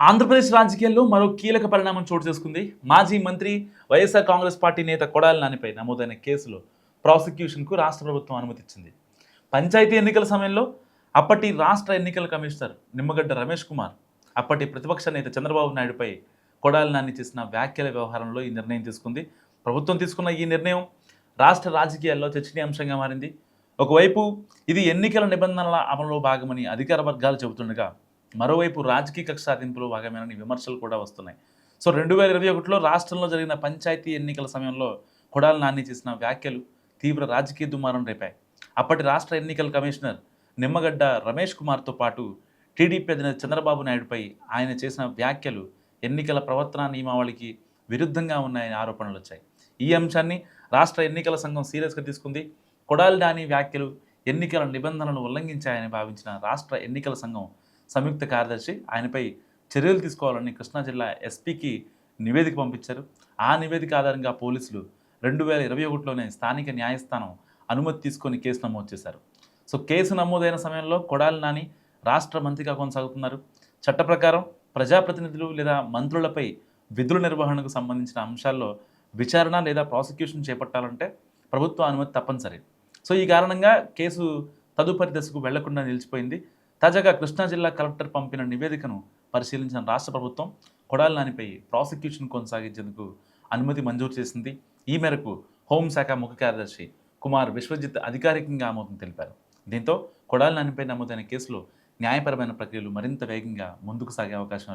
ఆంధ్రప్రదేశ్ రాజకీయాల్లో మరో కీలక పరిణామం చోటు చేసుకుంది. మాజీ మంత్రి, వైఎస్ఆర్ కాంగ్రెస్ పార్టీ నేత కొడాలి నానిపై నమోదైన కేసులో ప్రాసిక్యూషన్కు రాష్ట్ర ప్రభుత్వం అనుమతిచ్చింది. పంచాయతీ ఎన్నికల సమయంలో అప్పటి రాష్ట్ర ఎన్నికల కమిషనర్ నిమ్మగడ్డ రమేష్ కుమార్, అప్పటి ప్రతిపక్ష నేత చంద్రబాబు నాయుడుపై కొడాలి నాని చేసిన వ్యాఖ్యల వ్యవహారంలో ఈ నిర్ణయం తీసుకుంది. ప్రభుత్వం తీసుకున్న ఈ నిర్ణయం రాష్ట్ర రాజకీయాల్లో చర్చనీయాంశంగా మారింది. ఒకవైపు ఇది ఎన్నికల నిబంధనల అమలులో భాగమని అధికార వర్గాలు చెబుతుండగా, మరోవైపు రాజకీయ కక్ష సాధింపులో భాగమేనని విమర్శలు కూడా వస్తున్నాయి. సో 2021లో రాష్ట్రంలో జరిగిన పంచాయతీ ఎన్నికల సమయంలో కొడాలి నాని చేసిన వ్యాఖ్యలు తీవ్ర రాజకీయ దుమారం రేపాయి. అప్పటి రాష్ట్ర ఎన్నికల కమిషనర్ నిమ్మగడ్డ రమేష్ కుమార్తో పాటు టీడీపీ అధినేత చంద్రబాబు నాయుడుపై ఆయన చేసిన వ్యాఖ్యలు ఎన్నికల ప్రవర్తన నియమావళికి విరుద్ధంగా ఉన్నాయని ఆరోపణలు వచ్చాయి. ఈ అంశాన్ని రాష్ట్ర ఎన్నికల సంఘం సీరియస్గా తీసుకుంది. కొడాలి నాని వ్యాఖ్యలు ఎన్నికల నిబంధనలను ఉల్లంఘించాయని భావించిన రాష్ట్ర ఎన్నికల సంఘం సంయుక్త కార్యదర్శి ఆయనపై చర్యలు తీసుకోవాలని కృష్ణా జిల్లా ఎస్పీకి నివేదిక పంపించారు. ఆ నివేదిక ఆధారంగా పోలీసులు 2021లోనే స్థానిక న్యాయస్థానం అనుమతి తీసుకొని కేసు నమోదు చేశారు. సో కేసు నమోదైన సమయంలో కొడాలి నాని రాష్ట్ర మంత్రిగా కొనసాగుతున్నారు. చట్ట ప్రకారం ప్రజాప్రతినిధులు లేదా మంత్రులపై విధుల నిర్వహణకు సంబంధించిన అంశాల్లో విచారణ లేదా ప్రాసిక్యూషన్ చేపట్టాలంటే ప్రభుత్వ అనుమతి తప్పనిసరి. సో ఈ కారణంగా కేసు తదుపరి దశకు వెళ్లకుండా నిలిచిపోయింది. తాజాగా కృష్ణా జిల్లా కలెక్టర్ పంపిన నివేదికను పరిశీలించిన రాష్ట్ర ప్రభుత్వం కొడాలి నానిపై ప్రాసిక్యూషన్ కొనసాగించేందుకు అనుమతి మంజూరు చేసింది. ఈ మేరకు హోంశాఖ ముఖ్య కార్యదర్శి కుమార్ విశ్వజిత్ అధికారికంగా ఆమోదం తెలిపారు. దీంతో కొడాలి నానిపై నమోదైన కేసులో న్యాయపరమైన ప్రక్రియలు మరింత వేగంగా ముందుకు సాగే అవకాశం